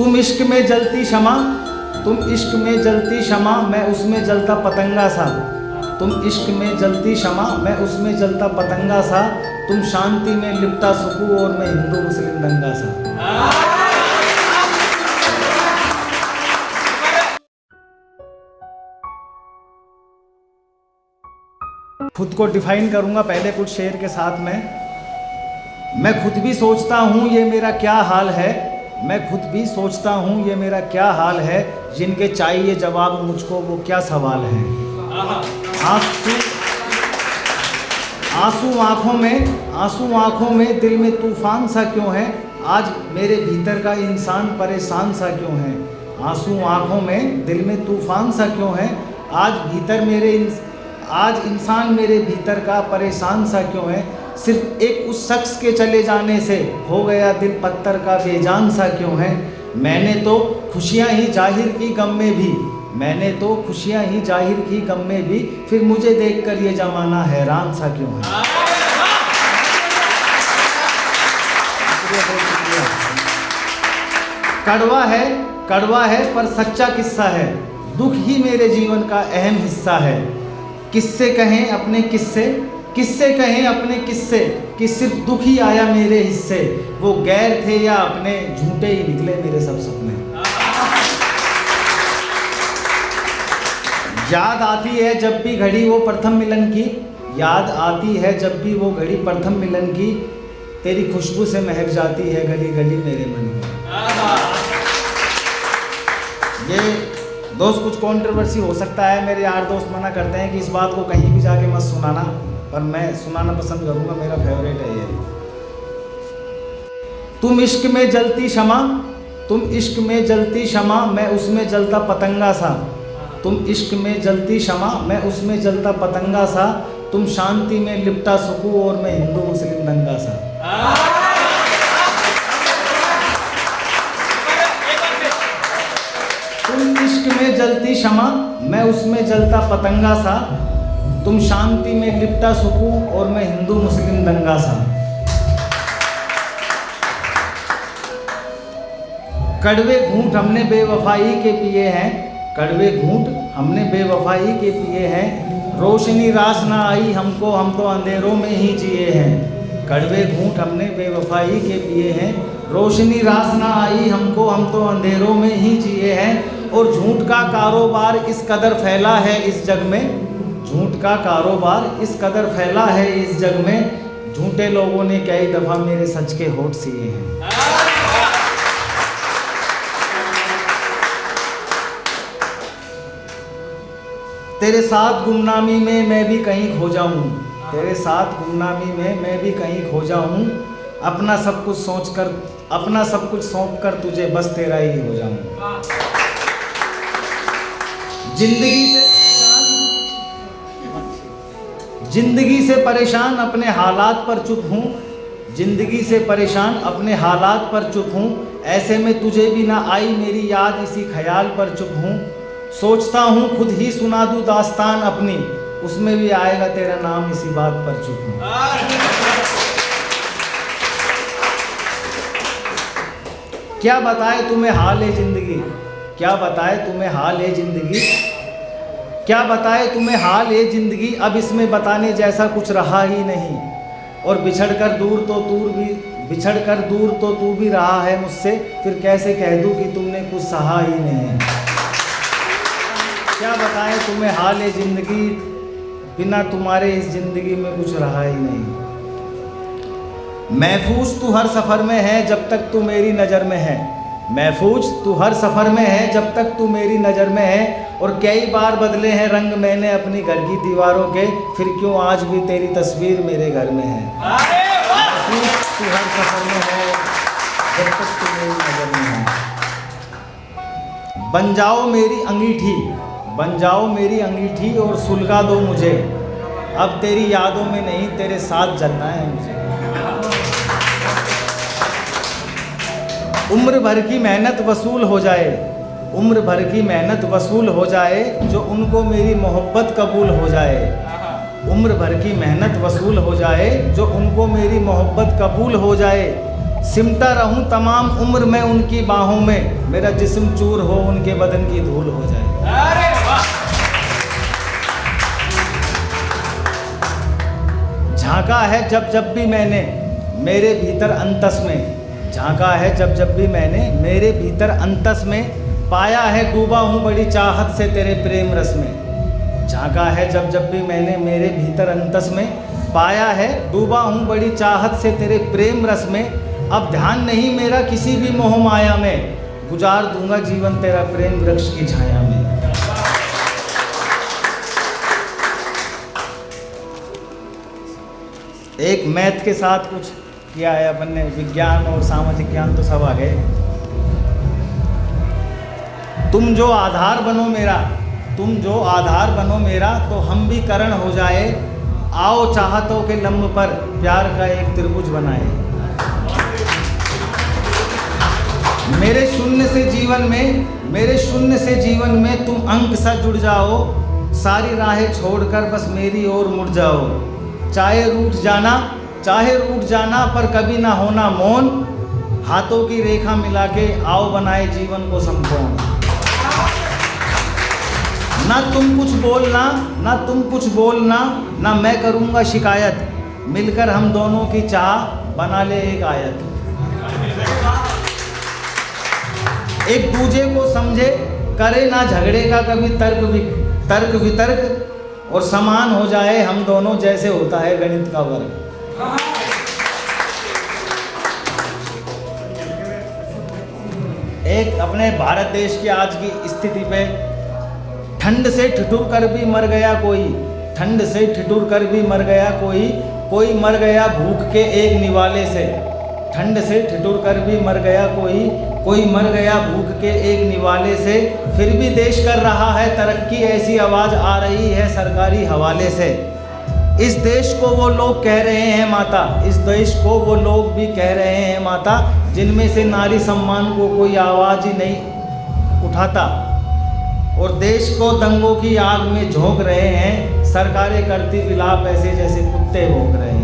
तुम इश्क में जलती शमा, तुम इश्क में जलती शमा, मैं उसमें जलता पतंगा सा। तुम इश्क में जलती शमा, मैं उसमें जलता पतंगा सा। तुम शांति में लिपटा सुकून और मैं हिंदू मुस्लिम दंगा सा। खुद को डिफाइन करूंगा पहले कुछ शेर के साथ में। मैं खुद भी सोचता हूँ ये मेरा क्या हाल है, मैं खुद भी सोचता हूँ ये मेरा क्या हाल है। जिनके चाहिए जवाब मुझको वो क्या सवाल है। आंसू आँखों में दिल में तूफान सा क्यों है। आज मेरे भीतर का इंसान परेशान सा क्यों है। आंसू आँखों में दिल में तूफान सा क्यों है। आज इंसान मेरे भीतर का परेशान सा क्यों है। सिर्फ एक उस शख्स के चले जाने से हो गया दिल पत्थर का बेजान सा क्यों है। मैंने तो खुशियाँ ही जाहिर की गम में भी, मैंने तो खुशियाँ ही जाहिर की गम में भी, फिर मुझे देखकर ये जमाना हैरान सा क्यों है। कड़वा है पर सच्चा किस्सा है। दुख ही मेरे जीवन का अहम हिस्सा है। किस्से कहें अपने किस्से कि सिर्फ दुख ही आया मेरे हिस्से। वो गैर थे या अपने, झूठे ही निकले मेरे सब सपने। याद आती है जब भी घड़ी वो प्रथम मिलन की, याद आती है जब भी वो घड़ी प्रथम मिलन की। तेरी खुशबू से महक जाती है गली गली मेरे मन में। ये दोस्त कुछ कंट्रोवर्सी हो सकता है, मेरे यार दोस्त मना करते हैं कि इस बात को कहीं भी जाके मत सुनाना, पर मैं सुनाना पसंद करूंगा, मेरा फेवरेट है ये। तुम इश्क में जलती शमा, तुम इश्क में जलती शमा, मैं उसमें जलता पतंगा सा। तुम इश्क में जलती शमा, मैं उसमें जलता पतंगा सा। तुम शांति में लिपटा सुकून और मैं हिंदू मुस्लिम दंगा सा। तुम इश्क में जलती शमा, मैं उसमें जलता पतंगा सा। तुम शांति में लिपटा सुकून और मैं हिंदू मुस्लिम दंगा सा। कड़वे घूंट हमने बेवफाई के पिए हैं, कड़वे घूंट हमने बेवफाई के पिए हैं। रोशनी रास ना आई हमको, हम तो अंधेरों में ही जिए हैं। कड़वे घूंट हमने बेवफाई के पिए हैं। रोशनी रास ना आई हमको, हम तो अंधेरों में ही जिए हैं। और झूठ का कारोबार इस कदर फैला है इस जग में, झूठ का कारोबार इस कदर फैला है इस जग में। झूठे लोगों ने कई दफ़ा मेरे सच के होठ सिए हैं। तेरे साथ गुमनामी में मैं भी कहीं खो जाऊं, तेरे साथ गुमनामी में मैं भी कहीं खो जाऊं। अपना सब कुछ सौंप कर तुझे बस तेरा ही हो जाऊं। जिंदगी से परेशान अपने हालात पर चुप हूँ, जिंदगी से परेशान अपने हालात पर चुप हूँ। ऐसे में तुझे भी ना आई मेरी याद, इसी ख्याल पर चुप हूँ। सोचता हूँ खुद ही सुना दूँ दास्तान अपनी, उसमें भी आएगा तेरा नाम, इसी बात पर चुप हूँ। क्या बताए तुम्हें हाल है जिंदगी, क्या बताए तुम्हें हाल है जिंदगी, क्या बताए तुम्हें हाल है जिंदगी। अब इसमें बताने जैसा कुछ रहा ही नहीं। और बिछड़ कर दूर तो तू भी रहा है मुझसे, फिर कैसे कह दूँ कि तुमने कुछ सहा ही नहीं। क्या बताए तुम्हें हाल है जिंदगी, बिना तुम्हारे इस जिंदगी में कुछ रहा ही नहीं। महफूज तू हर सफ़र में है जब तक तू मेरी नज़र में है, महफूज तू हर सफ़र में है जब तक तू मेरी नज़र में है। और कई बार बदले हैं रंग मैंने अपनी घर की दीवारों के, फिर क्यों आज भी तेरी तस्वीर मेरे घर में है। महफूज तू हर सफ़र में है जब तक तू मेरी नज़र में है। बन जाओ मेरी अंगीठी और सुलगा दो मुझे। अब तेरी यादों में नहीं तेरे साथ जलना है मुझे। उम्र भर की मेहनत वसूल हो जाए, उम्र भर की मेहनत वसूल हो जाए, जो उनको मेरी मोहब्बत कबूल हो जाए। उम्र भर की मेहनत वसूल हो जाए, जो उनको मेरी मोहब्बत कबूल हो जाए। सिमटा रहूं तमाम उम्र में उनकी बाहों में, मेरा जिस्म चूर हो उनके बदन की धूल हो जाए। अरे वाह। झांका है जब जब भी मैंने मेरे भीतर अंतस में, झांका है जब जब भी मैंने मेरे भीतर अंतस में, पाया है डूबा हूँ बड़ी चाहत से तेरे प्रेम रस में। झांका है जब जब भी मैंने मेरे भीतर अंतस में, पाया है डूबा हूँ बड़ी चाहत से तेरे प्रेम रस में। अब ध्यान नहीं मेरा किसी भी मोह माया में, गुजार दूंगा जीवन तेरा प्रेम वृक्ष की छाया में। एक मैथ के साथ कुछ किया है अपन ने, विज्ञान और सामाजिक ज्ञान तो सब आ गए। तुम जो आधार बनो मेरा, तुम जो आधार बनो मेरा, तो हम भी करण हो जाए। आओ चाहतों के लंब पर प्यार का एक त्रिभुज बनाए। मेरे शून्य से जीवन में, मेरे शून्य से जीवन में तुम अंक सा जुड़ जाओ। सारी राहें छोड़कर बस मेरी ओर मुड़ जाओ। चाहे रूठ जाना, चाहे रूठ जाना, पर कभी ना होना मौन। हाथों की रेखा मिला के आओ बनाए जीवन को संपूर्ण। ना तुम कुछ बोलना, ना तुम कुछ बोलना, ना मैं करूँगा शिकायत। मिलकर हम दोनों की चाह बना ले एक आयत। एक दूजे को समझे, करे ना झगड़े का कभी तर्क वितर्क, और समान हो जाए हम दोनों जैसे होता है गणित का वर्ग। एक अपने भारत देश की आज की स्थिति पे, ठंड से ठिठुर कर भी मर गया कोई, ठंड से ठिठुर कर भी मर गया कोई, कोई मर गया भूख के एक निवाले से। ठंड से ठिठुर कर भी मर गया कोई मर गया भूख के एक निवाले से। फिर भी देश कर रहा है तरक्की, ऐसी आवाज़ आ रही है सरकारी हवाले से। इस देश को वो लोग कह रहे हैं माता, इस देश को वो लोग भी कह रहे हैं माता, जिनमें से नारी सम्मान को कोई आवाज़ ही नहीं उठाता। और देश को दंगों की आग में झोंक रहे हैं, सरकारें करती विलाप ऐसे जैसे कुत्ते भौंक रहे हैं।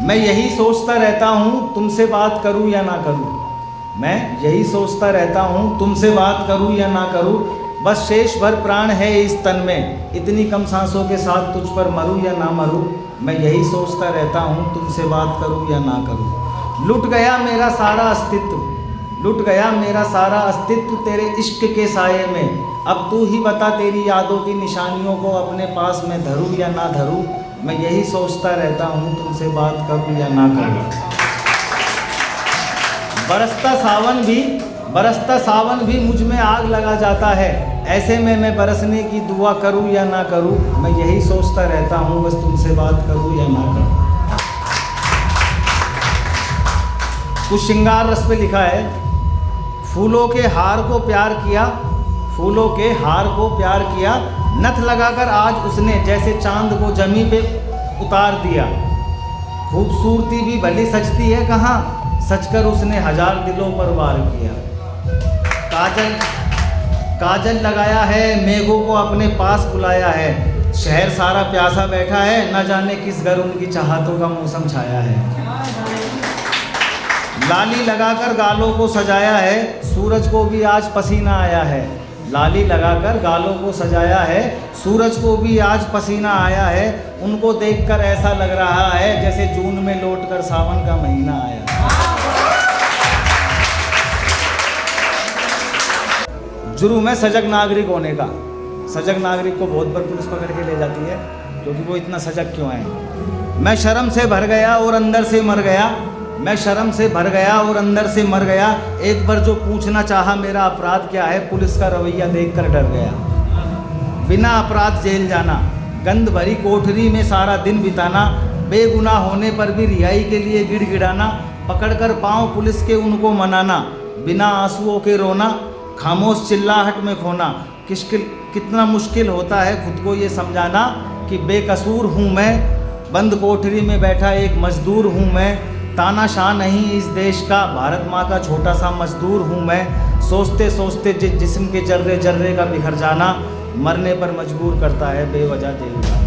मैं यही सोचता रहता हूँ तुमसे बात करूँ या ना करूँ, मैं यही सोचता रहता हूँ तुमसे बात करूँ या ना करूँ। बस शेष भर प्राण है इस तन में, इतनी कम सांसों के साथ तुझ पर मरूँ या ना मरूँ। मैं यही सोचता रहता हूँ तुमसे बात करूँ या ना करूँ। लुट गया मेरा सारा अस्तित्व, लुट गया मेरा सारा अस्तित्व तेरे इश्क के साये में। अब तू ही बता तेरी यादों की निशानियों को अपने पास मैं धरूँ या ना धरूँ। मैं यही सोचता रहता हूँ तुमसे बात करूँ या ना करूँ। बरसता सावन भी मुझ में आग लगा जाता है, ऐसे में मैं बरसने की दुआ करूँ या ना करूँ। मैं यही सोचता रहता हूँ बस तुमसे बात करूँ या ना करूँ। कुछ श्रृंगार रस पे लिखा है, फूलों के हार को प्यार किया, फूलों के हार को प्यार किया, नथ लगाकर आज उसने जैसे चांद को जमी पे उतार दिया। खूबसूरती भी भली सचती है कहाँ, सचकर उसने हजार दिलों पर वार किया। काजल लगाया है, मेघों को अपने पास बुलाया है। शहर सारा प्यासा बैठा है, न जाने किस घर उनकी चाहतों का मौसम छाया है। लाली लगाकर गालों को सजाया है, सूरज को भी आज पसीना आया है। लाली लगाकर गालों को सजाया है, सूरज को भी आज पसीना आया है। उनको देखकर ऐसा लग रहा है जैसे जून में लौटकर सावन का महीना आया। जुर्म है सजग नागरिक होने का। सजग नागरिक को बहुत बार पुलिस पकड़ के ले जाती है क्योंकि वो इतना सजग क्यों है। मैं शर्म से भर गया और अंदर से मर गया, मैं शर्म से भर गया और अंदर से मर गया। एक बार जो पूछना चाहा मेरा अपराध क्या है, पुलिस का रवैया देखकर डर गया। बिना अपराध जेल जाना, गंद भरी कोठरी में सारा दिन बिताना, बेगुनाह होने पर भी रिहाई के लिए गिड़गिड़ाना, पकड़कर पाँव पुलिस के उनको मनाना, बिना आंसुओं के रोना, खामोश चिल्लाहट में खोना। कितना मुश्किल होता है खुद को ये समझाना कि बेकसूर हूँ मैं, बंद कोठरी में बैठा एक मजदूर हूँ मैं। तानाशाह नहीं इस देश का, भारत माँ का छोटा सा मजदूर हूँ मैं। सोचते सोचते जिस्म के जर्रे जर्रे का बिखर जाना, मरने पर मजबूर करता है बेवजह दिल का।